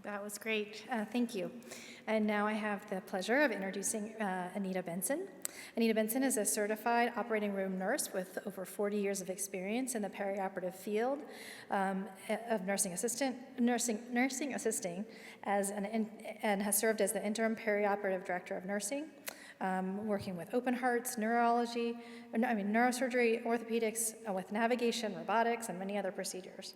That was great. Thank you. And now I have the pleasure of introducing Anita Benson. Anita Benson is a certified operating room nurse with over 40 years of experience in the perioperative field of nursing assisting and has served as the interim perioperative director of nursing, working with open hearts, neurosurgery, orthopedics, with navigation, robotics, and many other procedures.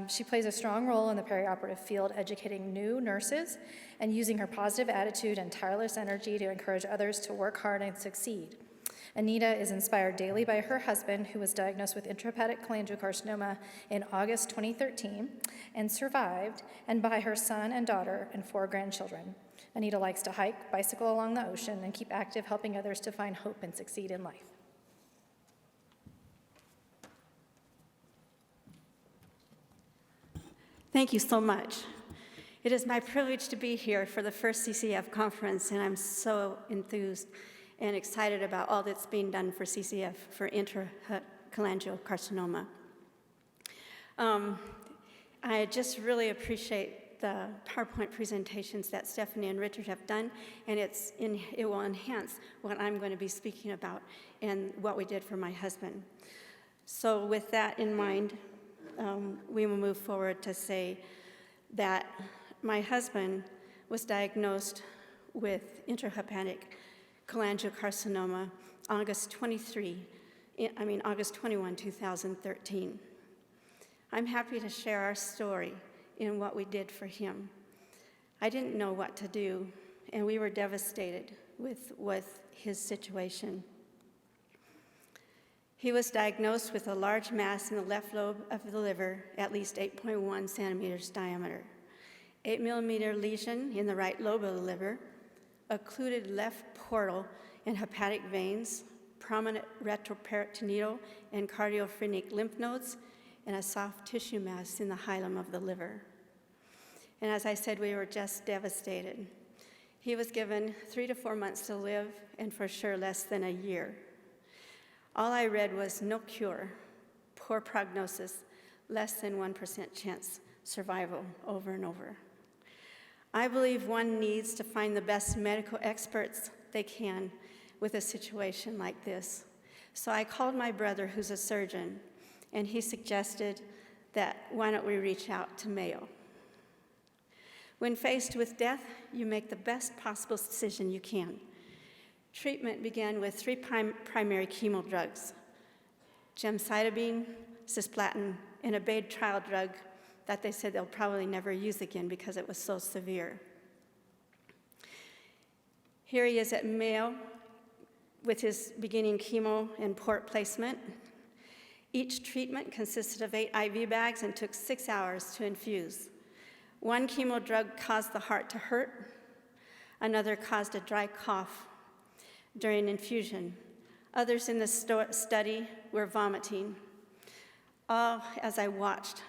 She plays a strong role in the perioperative field, educating new nurses and using her positive attitude and tireless energy to encourage others to work hard and succeed. Anita is inspired daily by her husband, who was diagnosed with intrahepatic cholangiocarcinoma in August 2013 and survived, and by her son and daughter and 4 grandchildren. Anita likes to hike, bicycle along the ocean, and keep active, helping others to find hope and succeed in life. Thank you so much. It is my privilege to be here for the first CCF conference, and I'm so enthused and excited about all that's being done for CCF for Cholangiocarcinoma. I just really appreciate the PowerPoint presentations that Stephanie and Richard have done, and it will enhance what I'm going to be speaking about and what we did for my husband. So with that in mind, we will move forward to say that my husband was diagnosed with intrahepatic cholangiocarcinoma August 21, 2013. I'm happy to share our story in what we did for him. I didn't know what to do, and we were devastated with his situation. He was diagnosed with a large mass in the left lobe of the liver, at least 8.1 centimeters diameter, 8 millimeter lesion in the right lobe of the liver, occluded left portal and hepatic veins, prominent retroperitoneal and cardiophrenic lymph nodes, and a soft tissue mass in the hilum of the liver. And as I said, we were just devastated. He was given 3 to 4 months to live, and for sure less than a year. All I read was no cure, poor prognosis, less than 1% chance survival over and over. I believe one needs to find the best medical experts they can with a situation like this. So I called my brother, who's a surgeon, and he suggested that why don't we reach out to Mayo. When faced with death, you make the best possible decision you can. Treatment began with 3 primary chemo drugs, gemcitabine, cisplatin, and a beta trial drug that they said they'll probably never use again because it was so severe. Here he is at Mayo with his beginning chemo and port placement. Each treatment consisted of 8 IV bags and took 6 hours to infuse. One chemo drug caused the heart to hurt. Another caused a dry cough during infusion. Others in the study were vomiting. All as I watched,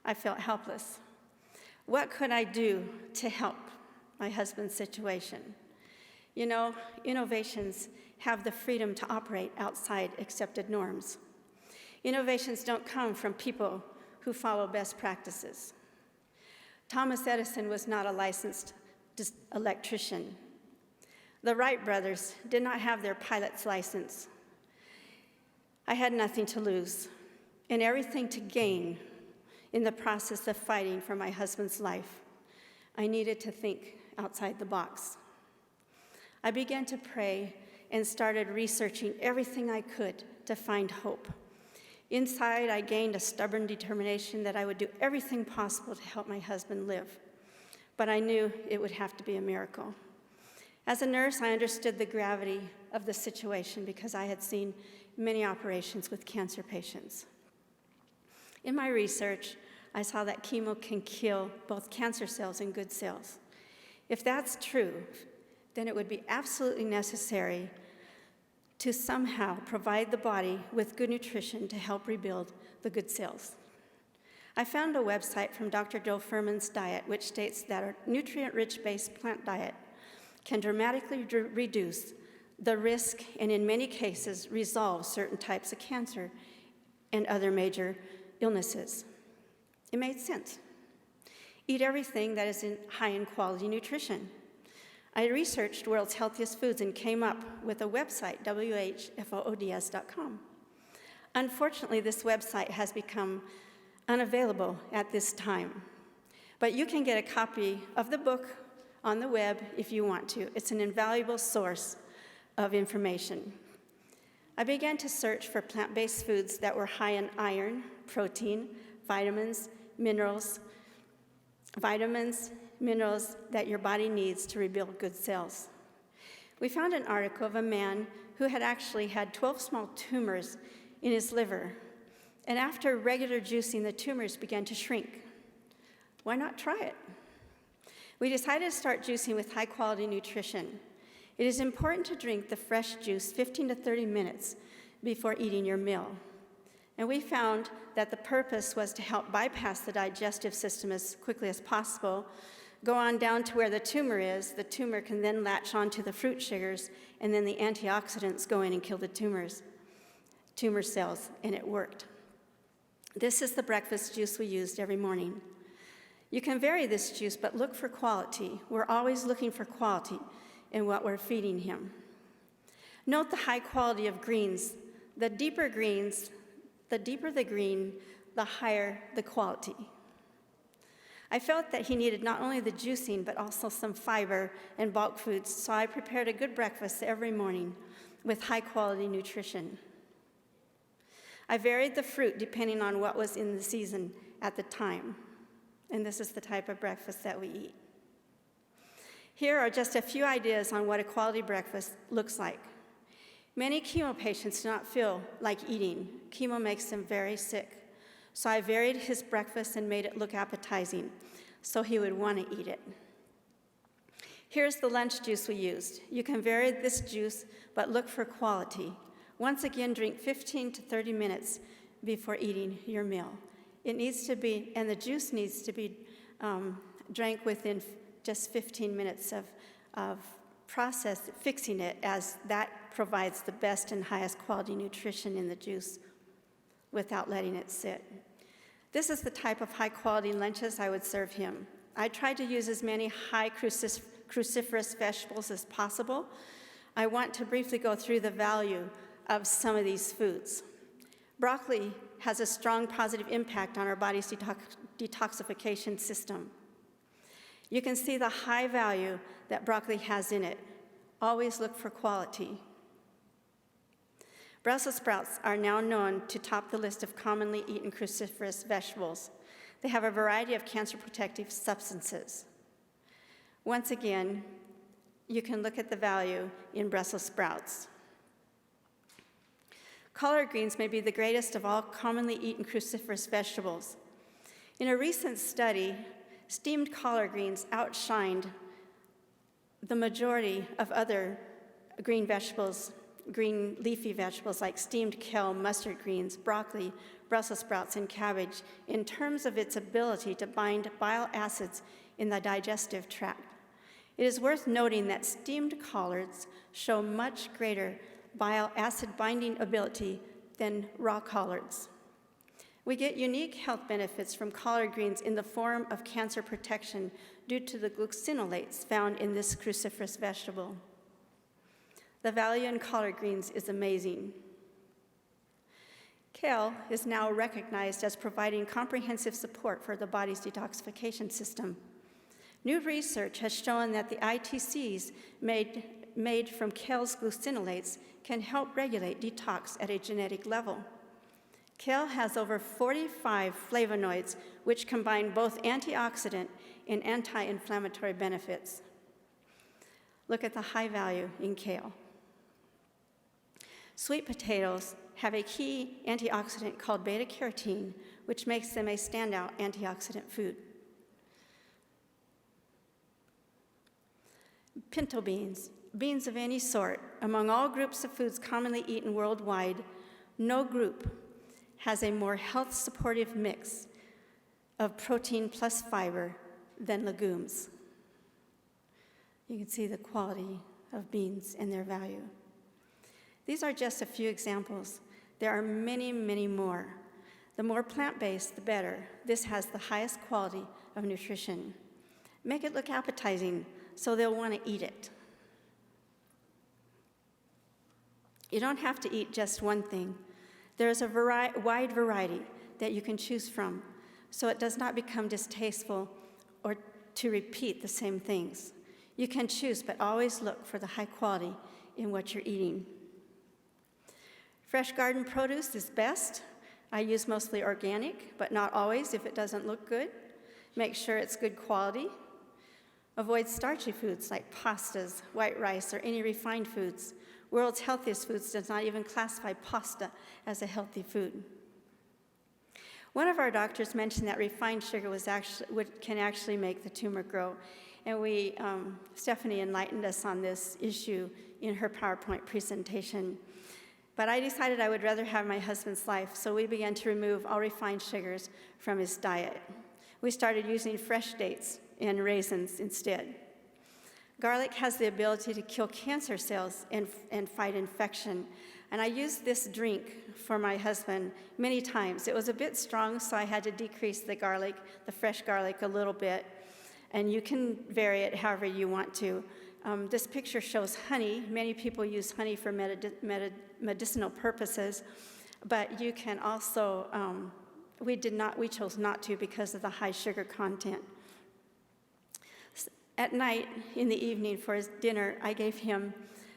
I felt helpless. What could I do to help my husband's situation? You know, innovations have the freedom to operate outside accepted norms. Innovations don't come from people who follow best practices. Thomas Edison was not a licensed electrician. The Wright brothers did not have their pilot's license. I had nothing to lose and everything to gain in the process of fighting for my husband's life. I needed to think outside the box. I began to pray and started researching everything I could to find hope. Inside, I gained a stubborn determination that I would do everything possible to help my husband live. But I knew it would have to be a miracle. As a nurse, I understood the gravity of the situation because I had seen many operations with cancer patients. In my research, I saw that chemo can kill both cancer cells and good cells. If that's true, then it would be absolutely necessary to somehow provide the body with good nutrition to help rebuild the good cells. I found a website from Dr. Joe Furman's diet, which states that a nutrient-rich based plant diet can dramatically reduce the risk and in many cases resolve certain types of cancer and other major illnesses. It made sense. Eat everything that is high in quality nutrition. I researched world's healthiest foods and came up with a website, whfoods.com. Unfortunately, this website has become unavailable at this time, but you can get a copy of the book on the web if you want to. It's an invaluable source of information. I began to search for plant-based foods that were high in iron, protein, vitamins, minerals that your body needs to rebuild good cells. We found an article of a man who had actually had 12 small tumors in his liver, and after regular juicing, the tumors began to shrink. Why not try it? We decided to start juicing with high-quality nutrition. It is important to drink the fresh juice 15 to 30 minutes before eating your meal. And we found that the purpose was to help bypass the digestive system as quickly as possible, go on down to where the tumor is. The tumor can then latch onto the fruit sugars, and then the antioxidants go in and kill the tumor cells, and it worked. This is the breakfast juice we used every morning. You can vary this juice, but look for quality. We're always looking for quality in what we're feeding him. Note the high quality of greens. The deeper the green, the higher the quality. I felt that he needed not only the juicing, but also some fiber and bulk foods, so I prepared a good breakfast every morning with high-quality nutrition. I varied the fruit depending on what was in the season at the time, and this is the type of breakfast that we eat. Here are just a few ideas on what a quality breakfast looks like. Many chemo patients do not feel like eating. Chemo makes them very sick. So I varied his breakfast and made it look appetizing, so he would want to eat it. Here's the lunch juice we used. You can vary this juice, but look for quality. Once again, drink 15 to 30 minutes before eating your meal. It needs to be, and the juice needs to be drank within just 15 minutes of fixing it, as that provides the best and highest quality nutrition in the juice without letting it sit. This is the type of high quality lunches I would serve him. I tried to use as many high cruciferous vegetables as possible. I want to briefly go through the value of some of these foods. Broccoli has a strong positive impact on our body's detoxification system. You can see the high value that broccoli has in it. Always look for quality. Brussels sprouts are now known to top the list of commonly eaten cruciferous vegetables. They have a variety of cancer-protective substances. Once again, you can look at the value in Brussels sprouts. Collard greens may be the greatest of all commonly eaten cruciferous vegetables. In a recent study, steamed collard greens outshined the majority of other green vegetables, green leafy vegetables like steamed kale, mustard greens, broccoli, Brussels sprouts, and cabbage in terms of its ability to bind bile acids in the digestive tract. It is worth noting that steamed collards show much greater bile acid binding ability than raw collards. We get unique health benefits from collard greens in the form of cancer protection due to the glucosinolates found in this cruciferous vegetable. The value in collard greens is amazing. Kale is now recognized as providing comprehensive support for the body's detoxification system. New research has shown that the ITCs made from kale's glucosinolates can help regulate detox at a genetic level. Kale has over 45 flavonoids, which combine both antioxidant and anti-inflammatory benefits. Look at the high value in kale. Sweet potatoes have a key antioxidant called beta-carotene, which makes them a standout antioxidant food. Pinto beans, beans of any sort, among all groups of foods commonly eaten worldwide, no group has a more health-supportive mix of protein plus fiber than legumes. You can see the quality of beans and their value. These are just a few examples. There are many, many more. The more plant-based, the better. This has the highest quality, of nutrition. Make it look appetizing so they'll want to eat it. You don't have to eat just one thing. There is a wide variety that you can choose from, so it does not become distasteful or to repeat the same things. You can choose, but always look for the high quality in what you're eating. Fresh garden produce is best. I use mostly organic, but not always if it doesn't look good. Make sure it's good quality. Avoid starchy foods like pastas, white rice, or any refined foods. World's Healthiest Foods does not even classify pasta as a healthy food. One of our doctors mentioned that refined sugar can actually make the tumor grow. And Stephanie enlightened us on this issue in her PowerPoint presentation. But I decided I would rather have my husband's life, so we began to remove all refined sugars from his diet. We started using fresh dates and raisins instead. Garlic has the ability to kill cancer cells and fight infection. And I used this drink for my husband many times. It was a bit strong, so I had to decrease the fresh garlic a little bit. And you can vary it however you want to. This picture shows honey. Many people use honey for medicinal purposes, but you can also, we chose not to because of the high sugar content. At night, in the evening for his dinner, I gave him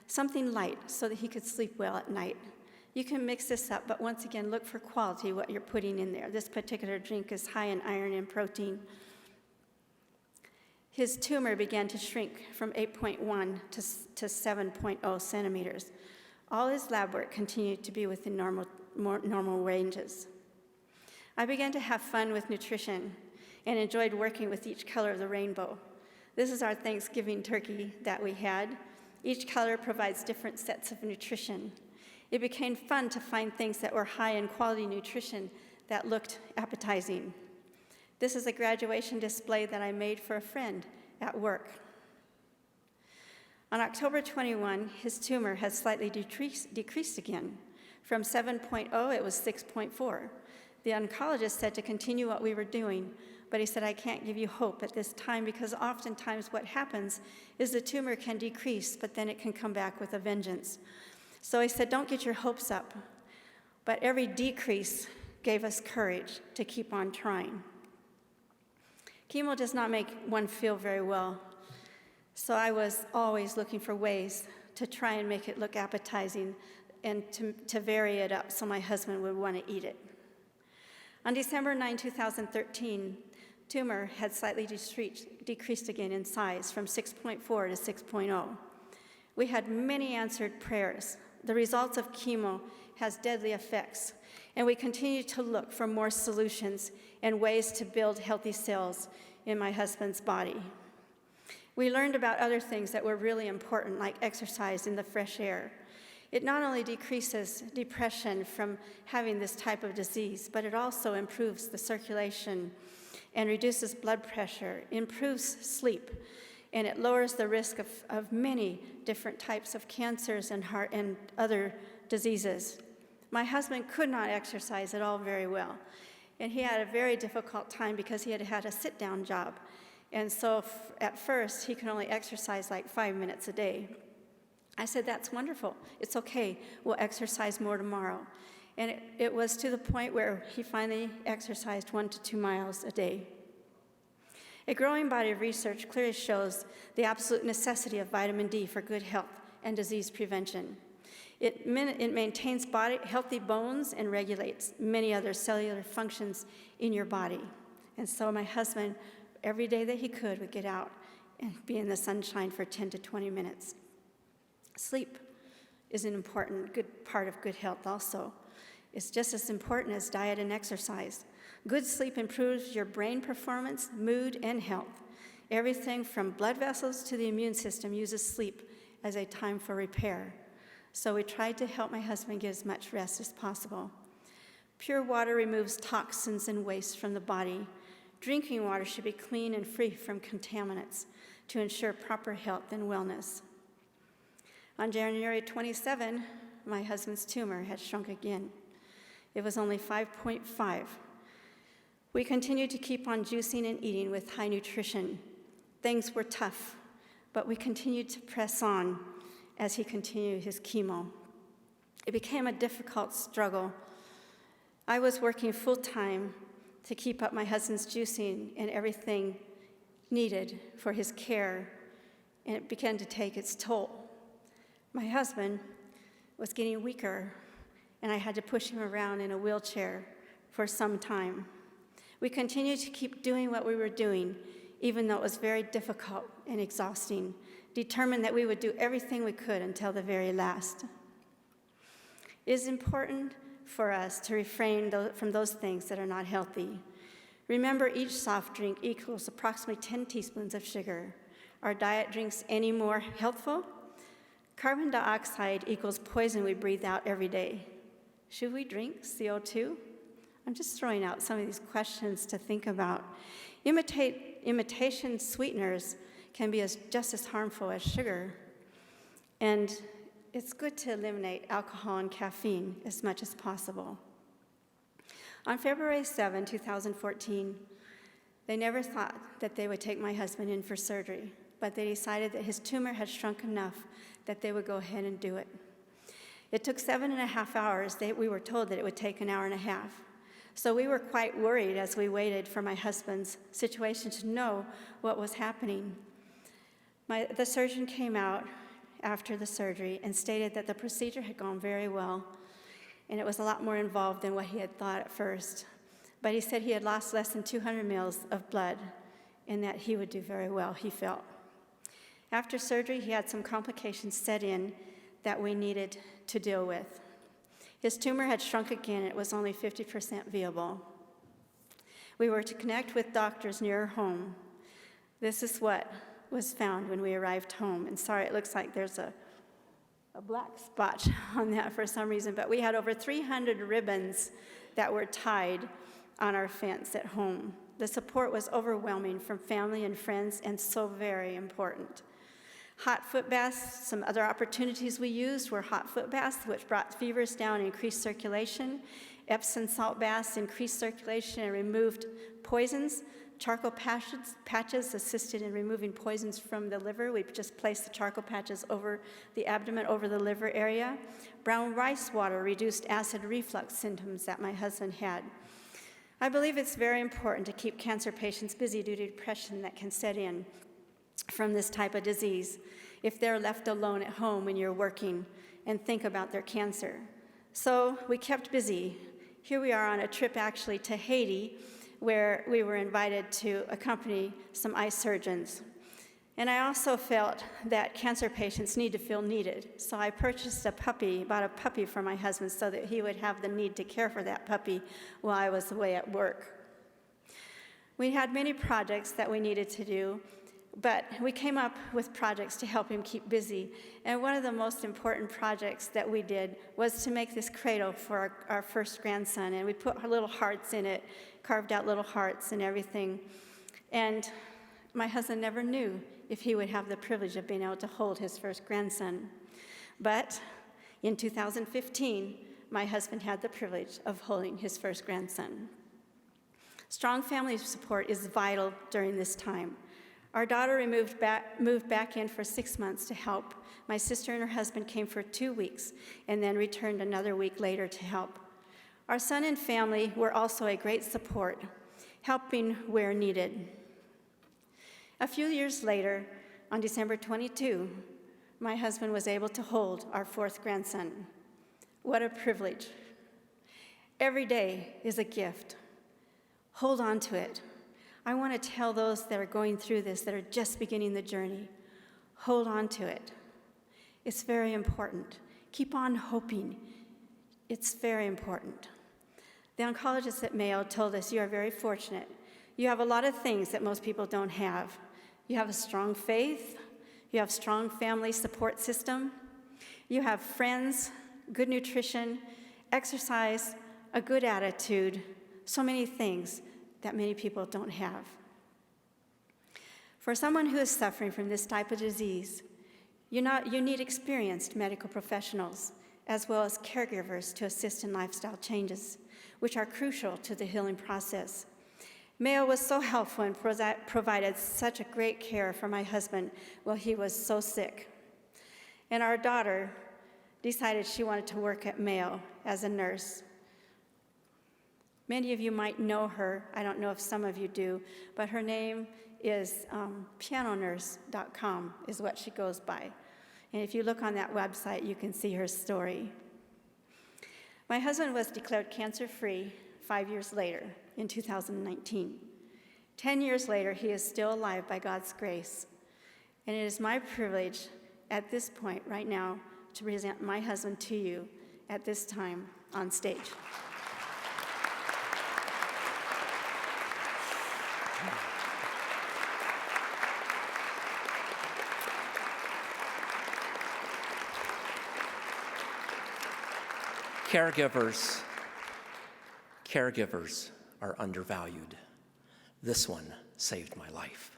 something light so that he could sleep well at night. You can mix this up, but once again, look for quality, what you're putting in there. This particular drink is high in iron and protein. His tumor began to shrink from 8.1 to 7.0 centimeters. All his lab work continued to be within normal ranges. I began to have fun with nutrition and enjoyed working with each color of the rainbow. This is our Thanksgiving turkey that we had. Each color provides different sets of nutrition. It became fun to find things that were high in quality nutrition that looked appetizing. This is a graduation display that I made for a friend at work. On October 21, his tumor had slightly decreased again. From 7.0, it was 6.4. The oncologist said to continue what we were doing, but he said, I can't give you hope at this time because oftentimes what happens is the tumor can decrease, but then it can come back with a vengeance. So he said, don't get your hopes up. But every decrease gave us courage to keep on trying. Chemo does not make one feel very well, so I was always looking for ways to try and make it look appetizing and to vary it up so my husband would want to eat it. On December 9, 2013, tumor had slightly decreased again in size from 6.4 to 6.0. We had many answered prayers. The results of chemo has deadly effects, and we continue to look for more solutions and ways to build healthy cells in my husband's body. We learned about other things that were really important, like exercise in the fresh air. It not only decreases depression from having this type of disease, but it also improves the circulation and reduces blood pressure, improves sleep, and it lowers the risk of many different types of cancers and heart and other diseases. My husband could not exercise at all very well, and he had a very difficult time because he had had a sit-down job. And so at first, he could only exercise like 5 minutes a day. I said, that's wonderful. It's okay. We'll exercise more tomorrow. And it was to the point where he finally exercised 1 to 2 miles a day. A growing body of research clearly shows the absolute necessity of vitamin D for good health and disease prevention. It maintains healthy bones and regulates many other cellular functions in your body. And so my husband, every day that he could, would get out and be in the sunshine for 10 to 20 minutes. Sleep is an important good part of good health also. It's just as important as diet and exercise. Good sleep improves your brain performance, mood, and health. Everything from blood vessels to the immune system uses sleep as a time for repair. So we tried to help my husband get as much rest as possible. Pure water removes toxins and waste from the body. Drinking water should be clean and free from contaminants to ensure proper health and wellness. On January 27, my husband's tumor had shrunk again. It was only 5.5. We continued to keep on juicing and eating with high nutrition. Things were tough, but we continued to press on as he continued his chemo. It became a difficult struggle. I was working full-time to keep up my husband's juicing and everything needed for his care, and it began to take its toll. My husband was getting weaker, and I had to push him around in a wheelchair for some time. We continued to keep doing what we were doing, even though it was very difficult and exhausting, determined that we would do everything we could until the very last. It is important for us to refrain from those things that are not healthy. Remember, each soft drink equals approximately 10 teaspoons of sugar. Are diet drinks any more healthful? Carbon dioxide equals poison we breathe out every day. Should we drink CO2? I'm just throwing out some of these questions to think about. Imitation sweeteners can be just as harmful as sugar. And it's good to eliminate alcohol and caffeine as much as possible. On February 7, 2014, they never thought that they would take my husband in for surgery, but they decided that his tumor had shrunk enough that they would go ahead and do it. It took 7.5 hours. We were told that it would take an hour and a half. So we were quite worried as we waited for my husband's situation to know what was happening. The surgeon came out after the surgery and stated that the procedure had gone very well, and it was a lot more involved than what he had thought at first. But he said he had lost less than 200 mL of blood and that he would do very well, he felt. After surgery, he had some complications set in that we needed to deal with. His tumor had shrunk again, and it was only 50% viable. We were to connect with doctors near home. This is what was found when we arrived home. And sorry, it looks like there's a black spot on that for some reason, but we had over 300 ribbons that were tied on our fence at home. The support was overwhelming from family and friends, and so very important. Hot foot baths, some other opportunities we used were hot foot baths, which brought fevers down and increased circulation. Epsom salt baths increased circulation and removed poisons. Charcoal patches assisted in removing poisons from the liver. We just placed the charcoal patches over the abdomen, over the liver area. Brown rice water reduced acid reflux symptoms that my husband had. I believe it's very important to keep cancer patients busy due to depression that can set in from this type of disease if they're left alone at home when you're working and think about their cancer. So we kept busy. Here we are on a trip actually to Haiti, where we were invited to accompany some eye surgeons. And I also felt that cancer patients need to feel needed. So I purchased bought a puppy for my husband so that he would have the need to care for that puppy while I was away at work. We had many projects that we needed to do, but we came up with projects to help him keep busy. And one of the most important projects that we did was to make this cradle for our first grandson. And we put our little hearts in it, carved out little hearts and everything. And my husband never knew if he would have the privilege of being able to hold his first grandson. But in 2015, my husband had the privilege of holding his first grandson. Strong family support is vital during this time. Our daughter moved back in for 6 months to help. My sister and her husband came for 2 weeks and then returned another week later to help. Our son and family were also a great support, helping where needed. A few years later, on December 22, my husband was able to hold our fourth grandson. What a privilege. Every day is a gift. Hold on to it. I want to tell those that are going through this, that are just beginning the journey, hold on to it. It's very important. Keep on hoping. It's very important. The oncologist at Mayo told us, you are very fortunate. You have a lot of things that most people don't have. You have a strong faith. You have a strong family support system. You have friends, good nutrition, exercise, a good attitude, so many things that many people don't have. For someone who is suffering from this type of disease, you need experienced medical professionals as well as caregivers to assist in lifestyle changes, which are crucial to the healing process. Mayo was so helpful and provided such a great care for my husband while he was so sick. And our daughter decided she wanted to work at Mayo as a nurse. Many of you might know her. I don't know if some of you do, but her name is pianonurse.com is what she goes by. And if you look on that website, you can see her story. My husband was declared cancer-free 5 years later, in 2019. 10 years later, he is still alive by God's grace. And it is my privilege at this point right now to present my husband to you at this time on stage. Caregivers are undervalued. This one saved my life.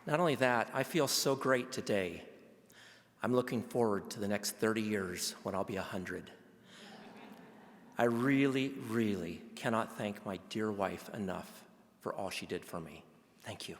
Not only that, I feel so great today. I'm looking forward to the next 30 years when I'll be 100. I really, really cannot thank my dear wife enough for all she did for me. Thank you.